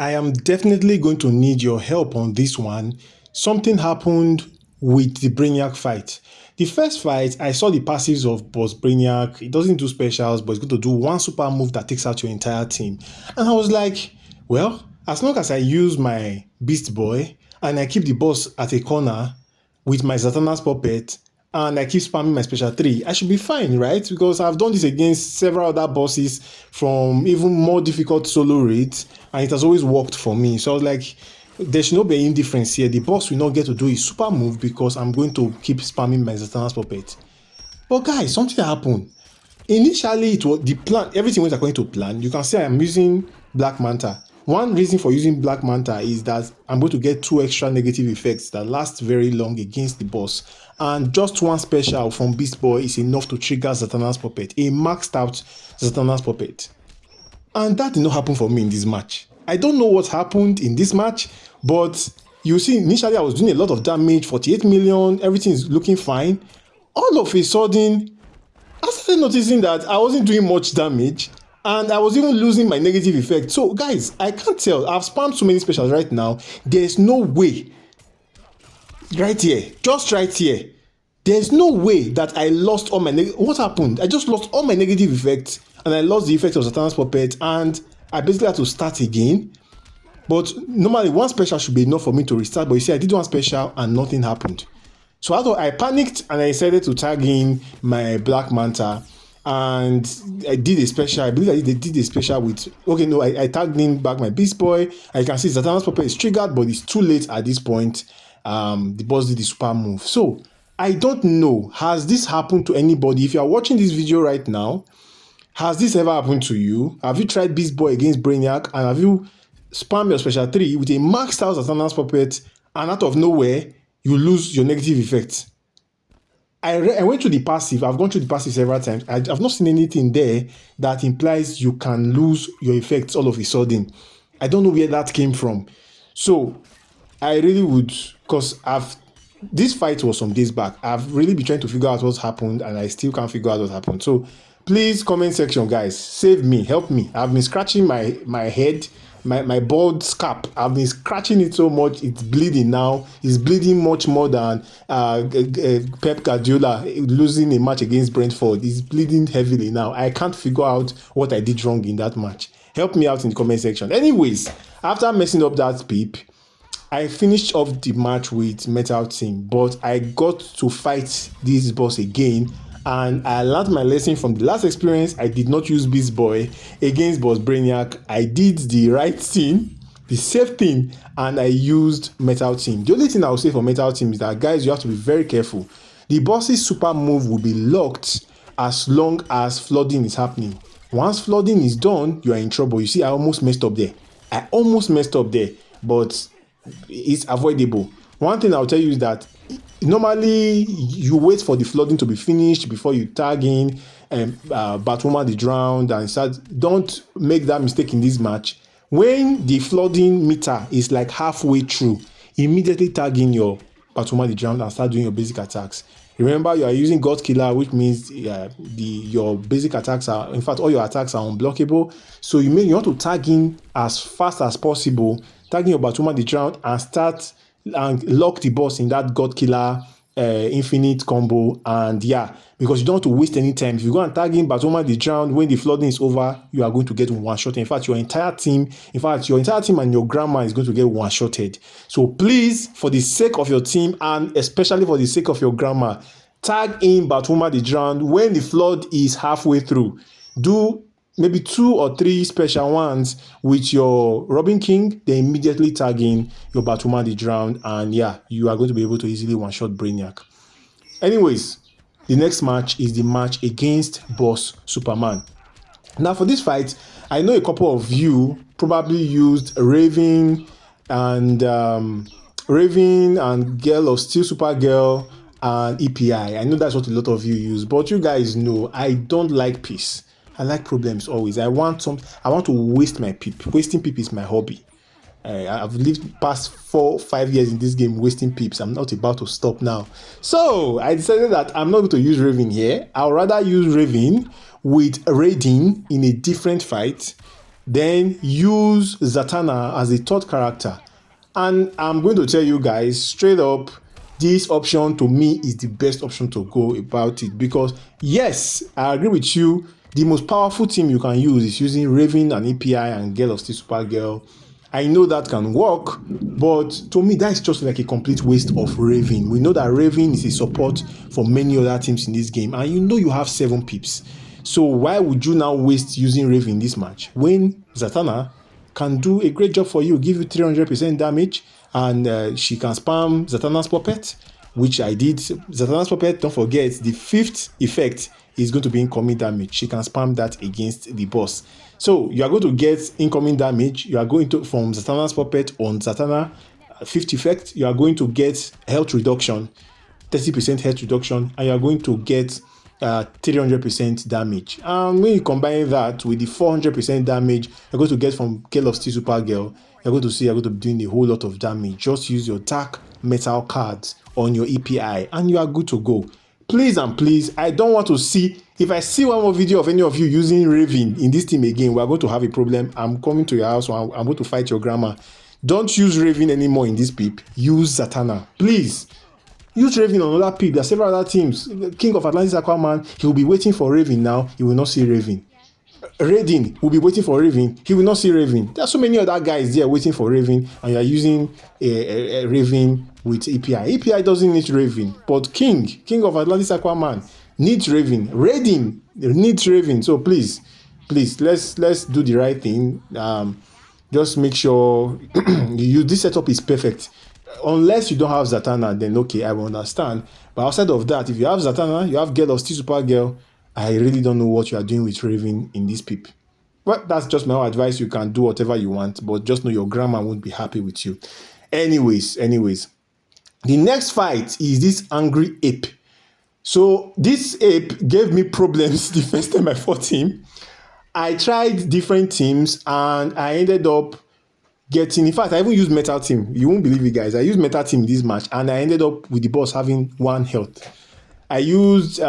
I am definitely going to need your help on this one. Something happened with the Brainiac fight. The first fight, I saw the passives of Boss Brainiac. It doesn't do specials, but it's going to do one super move that takes out your entire team. And I was like, well, as long as I use my Beast Boy and I keep the boss at a corner with my Zatanna's puppet, and I keep spamming my special 3, I should be fine, right? Because I've done this against several other bosses from even more difficult solo raids, and it has always worked for me. So I was like, there should not be any difference here. The boss will not get to do his super move because I'm going to keep spamming my Zatanna's puppet. But guys, something happened. Initially, it was the plan, everything went according to plan. You can see I am using Black Manta. One reason for using Black Manta is that I'm going to get 2 extra negative effects that last very long against the boss. And just one special from Beast Boy is enough to trigger Zatanna's puppet, a maxed out Zatanna's puppet. And that did not happen for me in this match. I don't know what happened in this match, but you see, initially I was doing a lot of damage, 48 million, everything is looking fine. All of a sudden, I started noticing that I wasn't doing much damage, and I was even losing my negative effect. So guys, I can't tell. I've spammed so many specials right now. There's no way. Right here. Just right here. There's no way that I lost all my what happened? I just lost all my negative effects, and I lost the effect of Zatanna's puppet, and I basically had to start again. But normally one special should be enough for me to restart. But you see, I did one special and nothing happened. So I panicked and I decided to tag in my Black Manta. And I did a special. I believe they did a special with. Okay, no, I tagged in back my Beast Boy. I can see Zatanna's puppet is triggered, but it's too late at this point. The boss did the super move. So I don't know. Has this happened to anybody? If you are watching this video right now, has this ever happened to you? Have you tried Beast Boy against Brainiac, and have you spammed your special 3 with a maxed out Zatanna's puppet, and out of nowhere you lose your negative effects? I went through the passive. I've gone through the passive several times. I've not seen anything there that implies you can lose your effects all of a sudden. I don't know where that came from. So I really would, because this fight was some days back. I've really been trying to figure out what's happened, and I still can't figure out what happened. So please, comment section, guys, save me, help me. I've been scratching my head, my bald scalp. I've been scratching it so much, it's bleeding now. It's bleeding much more than Pep Guardiola losing a match against Brentford. It's bleeding heavily now. I can't figure out what I did wrong in that match. Help me out in the comment section. Anyways, after messing up that peep, I finished off the match with Metal Team, but I got to fight this boss again, and I learned my lesson from the last experience. I did not use Beast Boy against Boss Brainiac. I did the right thing, the safe thing, and I used Metal Team. The only thing I will say for Metal Team is that, guys, you have to be very careful. The boss's super move will be locked as long as flooding is happening. Once flooding is done, you are in trouble. You see, I almost messed up there. But it's avoidable. One thing I'll tell you is that normally you wait for the flooding to be finished before you tag in Batwoman the Drowned and start. Don't make that mistake in this match. When the flooding meter is like halfway through, immediately tag in your Batwoman the Drowned and start doing your basic attacks. Remember, you are using God Killer, which means your basic attacks are, in fact, all your attacks are unblockable. So you want to tag in as fast as possible, tag in your Batwoman the Drowned, and start and lock the boss in that God Killer infinite combo. And yeah, because you don't want to waste any time. If you go and tag in Batwoman the Drowned when the flooding is over, you are going to get one shot. In fact, your entire team and your grandma is going to get one shotted. So please, for the sake of your team and especially for the sake of your grandma, tag in Batwoman the Drowned when the flood is halfway through. Do maybe 2 or 3 special ones with your Robin King, then immediately tag in your Batwoman the Drowned, and yeah, you are going to be able to easily one-shot Brainiac. Anyways, the next match is the match against Boss Superman. Now for this fight, I know a couple of you probably used Raven and Girl of Steel Supergirl and EPI. I know that's what a lot of you use, but you guys know I don't like peace. I like problems always. I want to waste my peep. Wasting peep is my hobby. I've lived past 4-5 years in this game wasting peeps. I'm not about to stop now. So I decided that I'm not going to use Raven here. I'll rather use Raven with Raiden in a different fight then use Zatanna as the third character. And I'm going to tell you guys straight up, this option to me is the best option to go about it, because yes, I agree with you. The most powerful team you can use is using Raven and API and Girl of Steel Supergirl. I know that can work, but to me, that is just like a complete waste of Raven. We know that Raven is a support for many other teams in this game, and you know you have 7 pips. So why would you now waste using Raven in this match when Zatanna can do a great job for you, give you 300% damage, and she can spam Zatanna's puppet, which I did. Zatanna's puppet, don't forget, the 5th effect is going to be incoming damage. She can spam that against the boss. So you are going to get incoming damage. You are going to, from Zatanna's puppet on Zatanna, 5th effect, you are going to get health reduction, 30% health reduction, and you are going to get 300% damage. And when you combine that with the 400% damage you're going to get from Girl of Steel Supergirl, you're going to see you're going to be doing a whole lot of damage. Just use your dark metal cards on your API and you are good to go. Please and please, I don't want to see, if I see one more video of any of you using Raven in this team again, we're going to have a problem. I'm coming to your house, so I'm going to fight your grandma. Don't use Raven anymore in this pip. Use Zatanna, please. Use Raven on other people. There are several other teams. King of Atlantis Aquaman, he will be waiting for Raven now. He will not see Raven. Raiden will be waiting for Raven. He will not see Raven. There are so many other guys there waiting for Raven, and you are using a Raven with API. API doesn't need Raven, but King of Atlantis Aquaman needs Raven. Raiden needs Raven. So please, let's do the right thing. Just make sure this setup is perfect. Unless you don't have Zatanna, then okay, I will understand. But outside of that, if you have Zatanna, you have Girl of Steel Supergirl, I really don't know what you are doing with Raven in this pip. Well, that's just my advice. You can do whatever you want, but just know your grandma won't be happy with you. Anyways, the next fight is this angry ape. So this ape gave me problems the first time I fought him. I tried different teams and I ended up getting, in fact, I even used Metal Team. You won't believe it, guys. I used Metal Team in this match and I ended up with the boss having 1 health. I used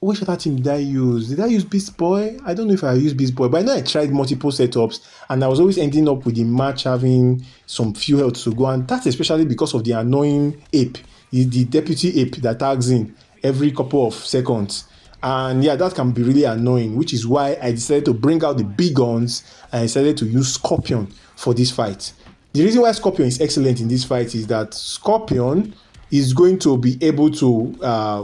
which other team did I use? Did I use Beast Boy? I don't know if I used Beast Boy, but I know I tried multiple setups and I was always ending up with the match having some few health to go, and that's especially because of the annoying ape, the deputy ape that tags in every couple of seconds. And yeah, that can be really annoying, which is why I decided to bring out the big guns and I decided to use Scorpion for this fight. The reason why Scorpion is excellent in this fight is that Scorpion is going to be able to,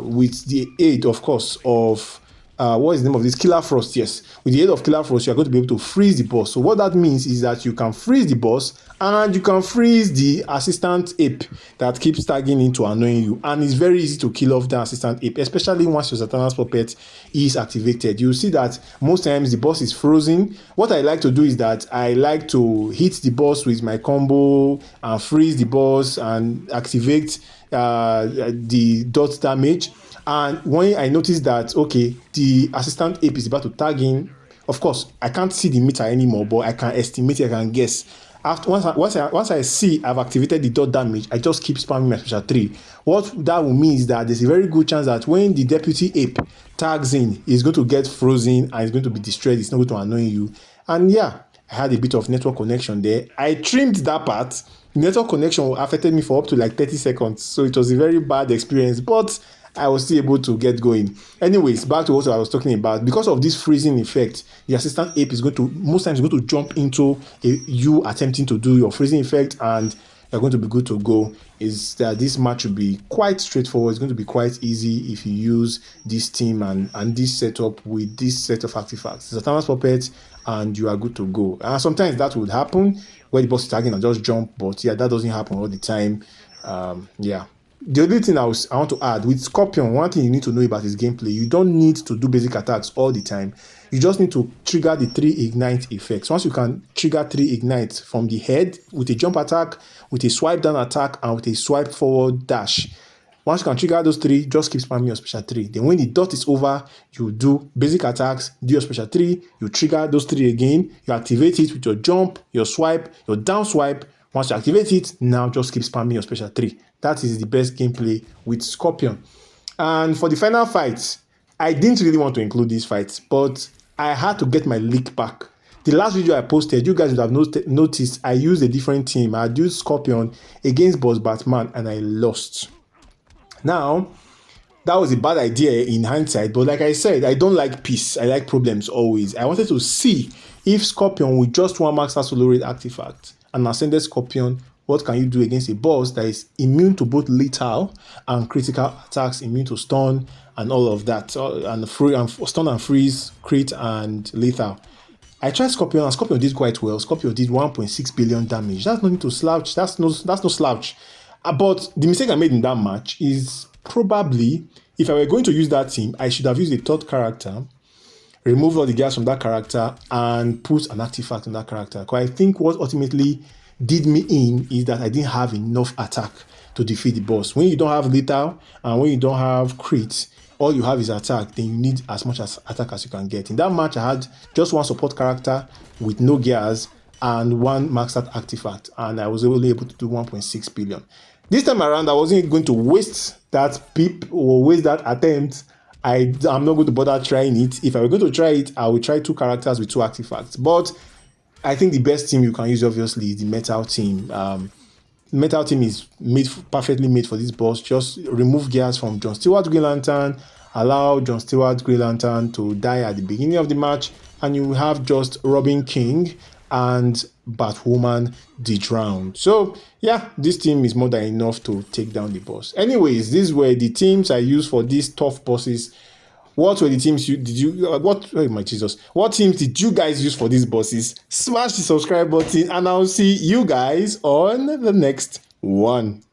with the aid, of course, of what is the name of this? Killer Frost, yes. With the aid of Killer Frost, you are going to be able to freeze the boss. So what that means is that you can freeze the boss and you can freeze the assistant ape that keeps tagging into annoying you. And it's very easy to kill off the assistant ape, especially once your Zatanna's puppet is activated. You'll see that most times the boss is frozen. What I like to do is that I like to hit the boss with my combo and freeze the boss and activate the dot damage. And when I notice that, okay, the assistant ape is about to tag in, of course, I can't see the meter anymore, but I can estimate, I can guess. After once I see I've activated the dot damage, I just keep spamming my special 3. What that will mean is that there's a very good chance that when the deputy ape tags in, he's going to get frozen and he's going to be destroyed. It's not going to annoy you. And yeah, I had a bit of network connection there. I trimmed that part. The network connection affected me for up to like 30 seconds. So it was a very bad experience, but I was still able to get going. Anyways, back to what I was talking about. Because of this freezing effect, the assistant ape is going to, most times, going to jump into you attempting to do your freezing effect, and you're going to be good to go. Is that this match will be quite straightforward. It's going to be quite easy if you use this team and this setup with this set of artifacts. It's a Zatanna's puppet, and you are good to go. And sometimes that would happen where the boss is tagging and just jump, but yeah, that doesn't happen all the time. Yeah. The only thing I want to add, with Scorpion, one thing you need to know about his gameplay, you don't need to do basic attacks all the time. You just need to trigger the 3 ignite effects. Once you can trigger 3 ignite from the head with a jump attack, with a swipe down attack, and with a swipe forward dash. Once you can trigger those 3, just keep spamming your special 3. Then when the dot is over, you do basic attacks, do your special 3, you trigger those 3 again, you activate it with your jump, your swipe, your down swipe. Once you activate it, now just keep spamming your special 3. That is the best gameplay with Scorpion. And for the final fight, I didn't really want to include these fights, but I had to get my leak back. The last video I posted, you guys would have noticed I used a different team. I used Scorpion against Boss Batman and I lost. Now, that was a bad idea in hindsight, but like I said, I don't like peace. I like problems always. I wanted to see if Scorpion with just one max solo rate artifact, an Ascended Scorpion, what can you do against a boss that is immune to both lethal and critical attacks, immune to stun and all of that, and stun and freeze, crit and lethal. I tried Scorpion and Scorpion did quite well. Scorpion did 1.6 billion damage. That's nothing to slouch. That's no slouch. But the mistake I made in that match is probably, if I were going to use that team, I should have used a third character, remove all the gas from that character, and put an artifact on that character. Because I think what ultimately did me in is that I didn't have enough attack to defeat the boss. When you don't have lethal and when you don't have crit, all you have is attack, then you need as much as attack as you can get. In that match, I had just one support character with no gears and one maxed out artifact, and I was only able to do 1.6 billion. This time around, I wasn't going to waste that pip or waste that attempt. I'm not going to bother trying it. If I were going to try it, I would try 2 characters with 2 artifacts. But I think the best team you can use, obviously, is the Metal team. Metal team is perfectly made for this boss. Just remove gears from John Stewart Green Lantern, allow John Stewart Green Lantern to die at the beginning of the match, and you have just Robin King and Batwoman drowned. So yeah, this team is more than enough to take down the boss. Anyways, these were the teams I used for these tough bosses. What were the teams what teams did you guys use for these bosses? Smash the subscribe button and I'll see you guys on the next one.